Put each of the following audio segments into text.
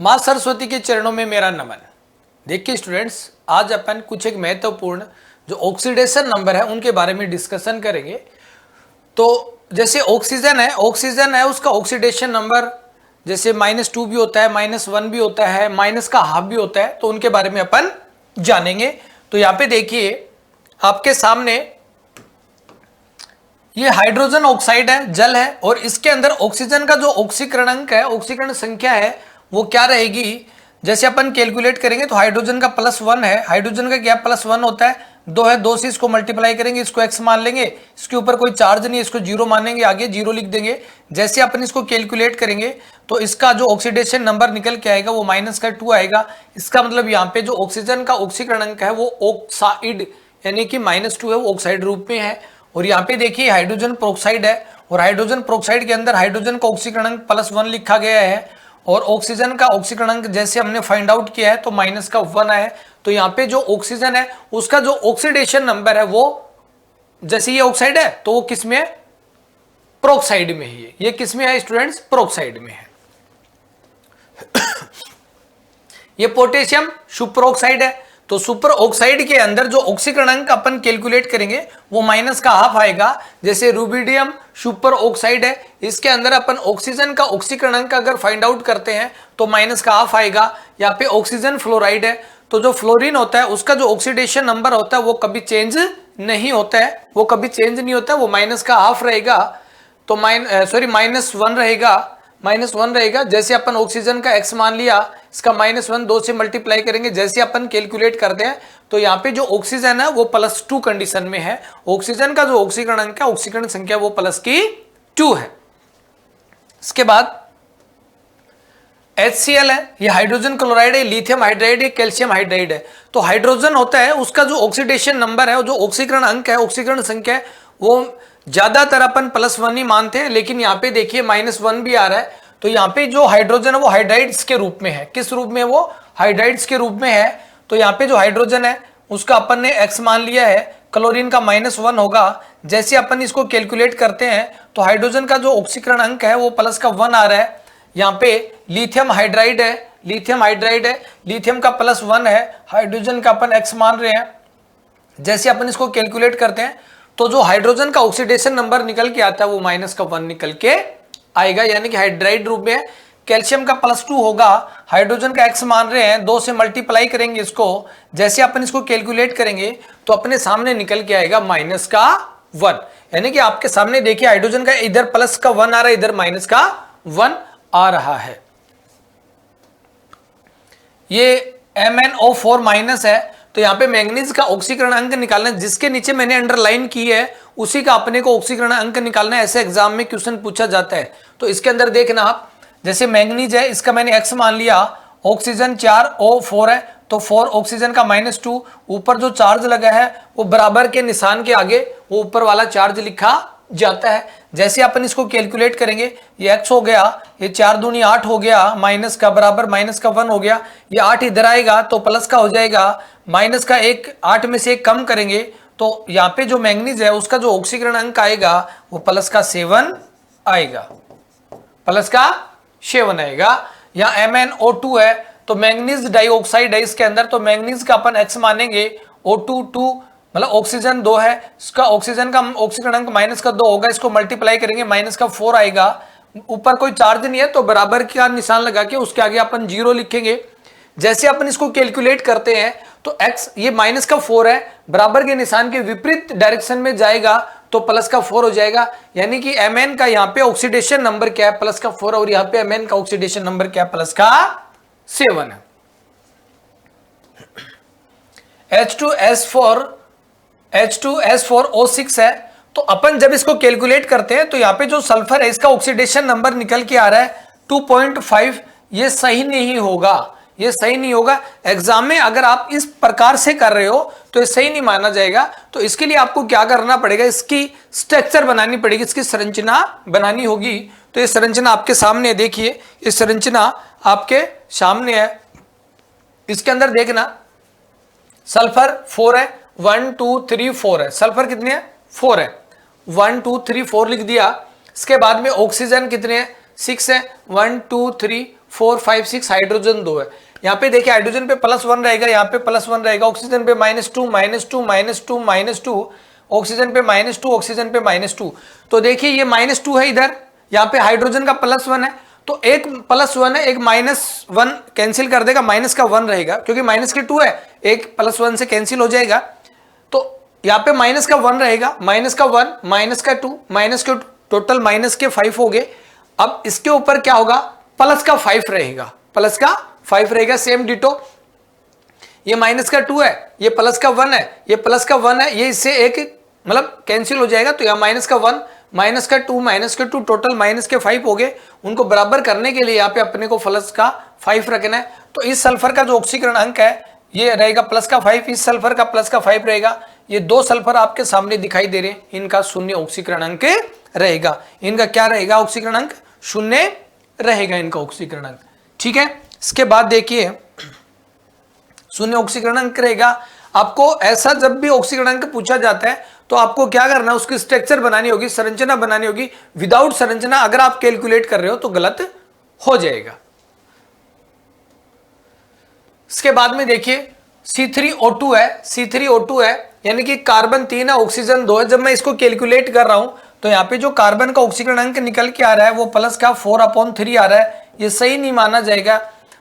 माँ सरस्वती के चरणों में मेरा नमन। देखिए स्टूडेंट्स, आज अपन कुछ एक महत्वपूर्ण जो ऑक्सीडेशन नंबर है उनके बारे में डिस्कशन करेंगे। तो जैसे ऑक्सीजन है उसका ऑक्सीडेशन नंबर जैसे -2 भी होता है, -1 भी होता है, माइनस का हाफ भी होता है, तो उनके बारे में अपन जानेंगे। तो यहाँ पे देखिए आपके सामने ये हाइड्रोजन ऑक्साइड है, जल है, और इसके अंदर ऑक्सीजन का जो ऑक्सीकरणांक है, ऑक्सीकरण संख्या है, वो क्या रहेगी। जैसे अपन कैलकुलेट करेंगे तो हाइड्रोजन का +1 है, हाइड्रोजन का क्या +1 होता है, 2 है, 2 से इसको मल्टीप्लाई करेंगे, इसको x मान लेंगे, इसके ऊपर कोई चार्ज नहीं है, इसको 0 मानेंगे, आगे 0 लिख देंगे। जैसे अपन इसको कैलकुलेट करेंगे तो इसका जो ऑक्सीडेशन नंबर निकल के आएगा वो -2 आएगा। इसका मतलब यहाँ पे जो ऑक्सीजन का ऑक्सीकरणांक है वो ऑक्साइड यानी कि -2 है, वो ऑक्साइड रूप में है। और यहाँ पे देखिए हाइड्रोजन प्रोक्साइड है, और हाइड्रोजन प्रोक्साइड के अंदर हाइड्रोजन का ऑक्सीकरणांक +1 लिखा गया है, और ऑक्सीजन का ऑक्सीकरणांक जैसे हमने फाइंड आउट किया है तो -1 है। तो यहाँ पे जो ऑक्सीजन है उसका जो ऑक्सीडेशन नंबर है वो, जैसे ये ऑक्साइड है तो वो किस में है, प्रोक्साइड में ही है। ये किस में है स्टूडेंट्स, प्रोक्साइड में है। ये पोटेशियम सुपर ऑक्साइड है, तो सुपर ऑक्साइड के अंदर जो ऑक्सीकरणांक अपन कैलकुलेट करेंगे वो -1/2 आएगा। जैसे रूबिडियम सुपर ऑक्साइड है, इसके अंदर अपन ऑक्सीजन का ऑक्सीकरणांक अगर फाइंड आउट करते हैं तो -1/2 आएगा। यहाँ पे ऑक्सीजन फ्लोराइड है, तो जो फ्लोरीन होता है उसका जो ऑक्सीडेशन नंबर होता है वो कभी चेंज नहीं होता है, वो कभी चेंज नहीं होता है, वो -1/2 रहेगा। तो -1 रहेगा, -1 रहेगा। जैसे अपन ऑक्सीजन का x मान लिया, इसका -1 2 से मल्टीप्लाई करेंगे, जैसे अपन कैलकुलेट करते हैं तो यहाँ पे जो ऑक्सीजन है वो +2 कंडीशन में है। ऑक्सीजन का जो ऑक्सीकरणांक है, ऑक्सीकरण संख्या वो +2 है। इसके बाद HCl है, ये हाइड्रोजन क्लोराइड है, लिथियम हाइड्राइड है, कैल्शियम हाइड्राइड है। तो हाइड्रोजन होता है उसका जो ऑक्सीडेशन नंबर है, जो ऑक्सीकरण अंक है, ऑक्सीकरण संख्या है, वो ज्यादातर अपन +1 ही मानते हैं, लेकिन यहाँ पे देखिए -1 भी आ रहा है। तो यहाँ पे जो हाइड्रोजन है वो हाइड्राइड्स के रूप में है। किस रूप में, वो हाइड्राइड्स के रूप में है। तो यहाँ पे जो हाइड्रोजन है उसका अपन ने x मान लिया है, क्लोरीन का -1 होगा। जैसे अपन इसको कैलकुलेट करते हैं तो हाइड्रोजन का जो ऑक्सीकरण अंक है वो +1 आ रहा है। यहाँ पे लिथियम हाइड्राइड है, लिथियम का +1 है, हाइड्रोजन का अपन x मान रहे हैं। जैसे अपन इसको कैलकुलेट करते हैं तो जो हाइड्रोजन का ऑक्सीडेशन नंबर निकल के आता है वो -1 निकल के आएगा, यानी कि हाइड्राइड रूप में। कैल्शियम का +2 होगा, हाइड्रोजन का x मान रहे हैं, 2 से मल्टीप्लाई करेंगे इसको। जैसे अपन इसको कैलकुलेट करेंगे तो अपने सामने निकल के आएगा -1, यानी कि आपके सामने देखिए हाइड्रोजन का इधर +1 आ रहा है, इधर -1 आ रहा है। ये MnO4- है। तो यहाँ पे मैंगनीज का ऑक्सीकरण अंक निकालना है, जिसके नीचे मैंने अंडरलाइन की है उसी का अपने को ऑक्सीकरण अंक निकालना है। ऐसे एग्जाम में क्वेश्चन पूछा जाता है। तो इसके अंदर देखना आप, जैसे मैंगनीज है, इसका मैंने x मान लिया, ऑक्सीजन 4O4 है, तो 4 ऑक्सीजन का -2, ऊपर जो चार्ज लगा है वो बराबर के निशान के आगे वो ऊपर वाला चार्ज लिखा जाता है। जैसे अपन इसको कैलकुलेट करेंगे, ये x हो गया, ये 4 दूनी 8 हो गया, माइनस का बराबर -1 हो गया, ये 8 इधर आएगा तो प्लस का हो जाएगा, माइनस का 1 8 में से 1 कम करेंगे तो यहाँ पे जो मैंगनीज है उसका जो ऑक्सीकरण अंक आएगा वो +7 आएगा, +7 आएगा। यहाँ MnO2 है, तो मैंगनीज डाइऑक्साइड है इसके अंदर, तो मैंगनीज का अपन x मानेंगे, O2 मतलब ऑक्सीजन 2 है, इसका ऑक्सीजन का ऑक्सीकरण अंक -2 होगा, इसको मल्टीप्लाई करेंगे, -4 आएगा, ऊपर कोई चार्ज नहीं है तो बराबर का निशान लगा के उसके आगे अपन 0 लिखेंगे। जैसे अपन इसको कैलकुलेट करते हैं तो x ये -4 है, बराबर के निशान के विपरीत डायरेक्शन में जाएगा तो +4 हो जाएगा, यानी कि Mn का यहाँ पे ऑक्सीडेशन नंबर क्या है, +4, और यहाँ पे Mn का ऑक्सीडेशन नंबर क्या है, +7 है। H2S4O6 है, तो अपन जब इसको कैलकुलेट करते हैं तो यहाँ पे जो सल्फर है इसका ऑक्सीडेशन नंबर निकल के आ रहा है 2.5। ये सही नहीं होगा, ये सही नहीं होगा। एग्जाम में अगर आप इस प्रकार से कर रहे हो तो ये सही नहीं माना जाएगा। तो इसके लिए आपको क्या करना पड़ेगा, इसकी स्ट्रक्चर बनानी पड़ेगी, इसकी संरचना बनानी होगी। तो ये संरचना आपके सामने देखिए, ये संरचना आपके सामने है। इसके अंदर देखना सल्फर 4 है, 1 2 3 4 है, सल्फर कितने हैं, 4 है, 1 2 3 4 लिख दिया। इसके बाद में ऑक्सीजन कितने हैं, 6 है, 1 2 3 4 5 6 हाइड्रोजन 2 है। यहाँ पे देखिए हाइड्रोजन पे +1 रहेगा, यहाँ पे +1 रहेगा, ऑक्सीजन पे -2 -2 -2 -2, ऑक्सीजन पे -2 ऑक्सीजन पे -2। तो देखिए ये -2 है इधर, यहाँ पे हाइड्रोजन का +1 है, तो एक +1 है, एक -1 कैंसिल कर देगा, माइनस का 1 रहेगा क्योंकि माइनस के 2 है, एक +1 से कैंसिल हो जाएगा। तो यहाँ पे माइनस का 1 रहेगा, माइनस का 1 माइनस का 2 माइनस के टोटल माइनस के 5 हो गए। अब इसके ऊपर क्या होगा, प्लस का 5 रहेगा, प्लस का 5 रहेगा, सेम डिटो। ये माइनस का 2 है, ये प्लस का 1 है, ये प्लस का 1 है, ये इससे एक मतलब कैंसिल हो जाएगा, तो यहाँ माइनस का 1 माइनस का 2 माइनस के 2 टोटल माइनस के 5 हो गए। उनको बराबर करने के लिए यहाँ पे अपने को प्लस का 5 रखना है। तो इस सल्फर का जो ऑक्सीकरण अंक है ये रहेगा प्लस का 5, इस सल्फर का प्लस का 5 रहेगा। ये दो सल्फर आपके सामने दिखाई दे रहे हैं, इनका 0 ऑक्सीकरण अंक रहेगा। इनका क्या रहेगा, ऑक्सीकरण अंक 0 रहेगा, इनका ऑक्सीकरण अंक। ठीक है, इसके बाद देखिए 0 ऑक्सीकरण अंक रहेगा। आपको ऐसा जब भी ऑक्सीकरण अंक पूछा जाता है तो आपको क्या करना है, उसकी स्ट्रक्चर बनानी होगी, संरचना बनानी होगी। विदाउट संरचना अगर आप कैलकुलेट कर रहे हो तो गलत हो जाएगा। इसके बाद में देखिए C3O2 है, C3O2 है यानी कि कार्बन 3 है, ऑक्सीजन 2 है। जब मैं इसको कैलकुलेट कर रहा हूं तो यहाँ पे जो कार्बन का ऑक्सीकरण अंक निकल के आ रहा है वो प्लस का 4/3 आ रहा है, ये सही नहीं माना जाएगा।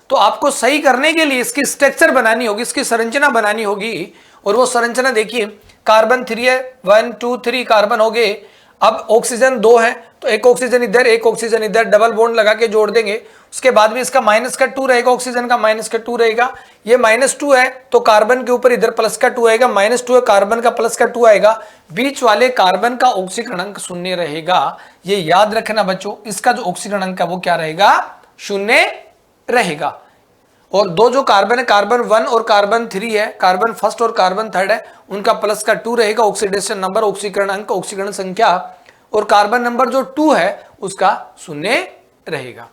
तो आपको सही करने के लिए इसकी स्ट्रक्चर बनानी होगी, इसकी संरचना बनानी होगी। और वो संरचना देखिए, कार्बन 3 है, 1 2 3 कार्बन हो गए। अब ऑक्सीजन 2 है तो एक ऑक्सीजन इधर एक ऑक्सीजन इधर, डबल बॉन्ड लगा के जोड़ देंगे। उसके बाद में इसका माइनस का 2 रहेगा, ऑक्सीजन का माइनस का 2 रहेगा। ये -2 है तो कार्बन के ऊपर इधर प्लस का 2 आएगा, -2 है कार्बन का प्लस का 2 आएगा। बीच वाले कार्बन का ऑक्सीकरण अंक 0 रहेगा, ये याद रखना बच्चों। इसका जो ऑक्सीकरण अंक है वो क्या रहेगा, 0 रहेगा। और दो जो कार्बन है, कार्बन 1 और कार्बन 3 है, कार्बन फर्स्ट और कार्बन थर्ड है, उनका प्लस का 2 रहेगा ऑक्सीडेशन नंबर, ऑक्सीकरण अंक, ऑक्सीकरण संख्या। और कार्बन नंबर जो 2 है उसका 0 रहेगा।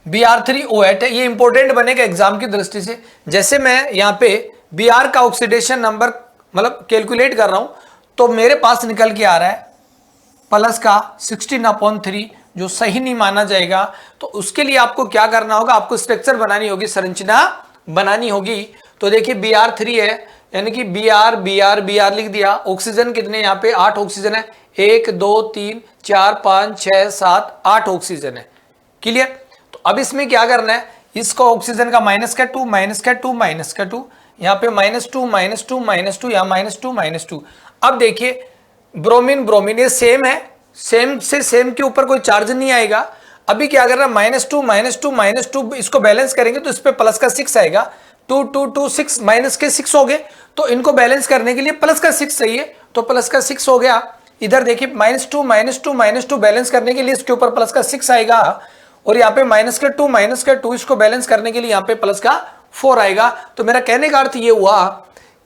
Br3O8 है, ये इंपॉर्टेंट बनेगा एग्जाम की दृष्टि से। जैसे मैं यहाँ पे Br का ऑक्सीडेशन नंबर मतलब कैलकुलेट कर रहा हूं तो मेरे पास निकल के आ रहा है प्लस का 16/3, जो सही नहीं माना जाएगा। तो उसके लिए आपको क्या करना होगा, आपको स्ट्रक्चर बनानी होगी, संरचना बनानी होगी। तो देखिए Br3 है यानी कि Br लिख दिया। ऑक्सीजन कितने, यहाँ पे 8 ऑक्सीजन है, 1 2 3 4 5 6 7 8 ऑक्सीजन है। क्लियर। तो अब इसमें क्या करना है, इसको ऑक्सीजन का माइनस का 2 माइनस का 2 माइनस का 2, यहाँ पे -2 -2 -2, यहाँ -2 -2। अब देखिए ब्रोमीन ब्रोमीन ये सेम है, सेम से सेम के ऊपर कोई चार्ज नहीं आएगा। अभी क्या कर रहा है, -2 -2 -2, इसको बैलेंस करेंगे तो इस पे प्लस का 6 आएगा। 2 2 2 6 माइनस के 6 हो गए, तो इनको बैलेंस करने के लिए प्लस का 6 चाहिए, तो प्लस का 6 हो गया। इधर देखिए -2 -2 -2 बैलेंस करने के लिए इसके ऊपर प्लस का 6 आएगा। और यहाँ पे -2 इसको बैलेंस करने के लिए यहाँ पे प्लस का 4 आएगा। तो मेरा कहने का अर्थ ये हुआ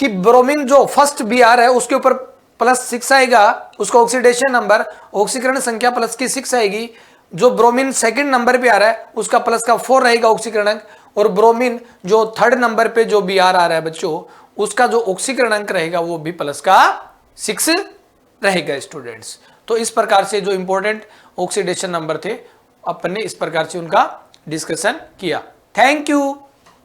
कि ब्रोमीन जो फर्स्ट Br है उसके ऊपर +6 आएगा, उसका ऑक्सीडेशन नंबर, ऑक्सीकरण संख्या प्लस की 6 आएगी। जो ब्रोमीन सेकंड नंबर पे आ रहा है उसका प्लस का 4 रहेगा ऑक्सीकरण अंक। और ब्रोमीन जो थर्ड नंबर पे जो Br आ रहा है बच्चों, उसका जो ऑक्सीकरण अंक रहेगा वो भी प्लस का 6 रहेगा स्टूडेंट्स। तो इस प्रकार से जो इंपॉर्टेंट ऑक्सीडेशन नंबर थे अपन ने इस प्रकार से उनका डिस्कशन किया। Thank you.